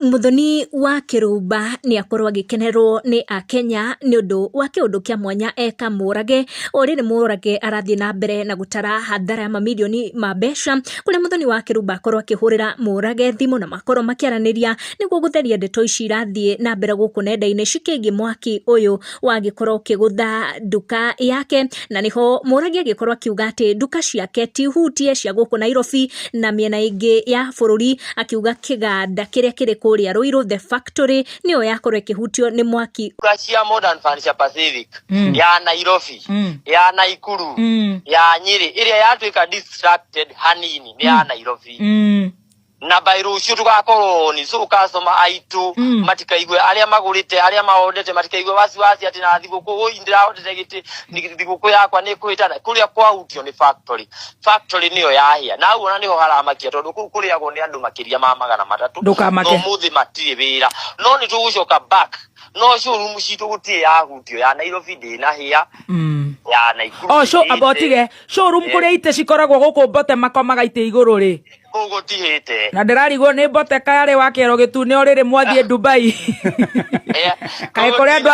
Muthoni wa Kirumba ni akorwo agikenerwo ni Akenya ni undu wa kiundu kia mwanya eka Murage uri ni Murage arathie na mbere na gutara hathara ya mamilioni ma mbeca kuria muthoni wa Kirumba akorwo akihurira Murage thimu na makorwo makiaraniria niguo gutheria ndeto ici irathie na mbere guku nenda-ini cikigie mwaki uyu wagikorwo ukigutha nduka yake na niho Murage agikorwo akiuga ati nduka ciake ti hutie cia guku Nairobi na miena ingi ya bururi akiuga kiganda kiria kiri kuria Ruiru the factory niyo yakorwo ikihutio ni mwaki cia Modern Furniture Pacific ya Nairobi ya Naikuru ya Nyeri iria yatuika distracted hanini ni ya Nairobi na bairucio tugakorwo ni so customer aitu matikaigwe aria magurite aria maondete matikaigwe wasiwasi ati na thiguku indira ondete giti thiguku yakwa ni kuitana kuria kwa utio ni factory niyo yahia na uona niho haramakia tondu kuria go ni andu makiria ma 300 no muthi matire wira no ni tugucoka back no showroom citu gutie ya hutio ya Nairobi ndina hia ya Naikuru show abotige showroom kuria ite cikoragwo guku Bote makomaga ite iguru ri ugutihite na ndirarigwo ni Bote kare wakero gitune oriri mwathie Dubai kai kuria andu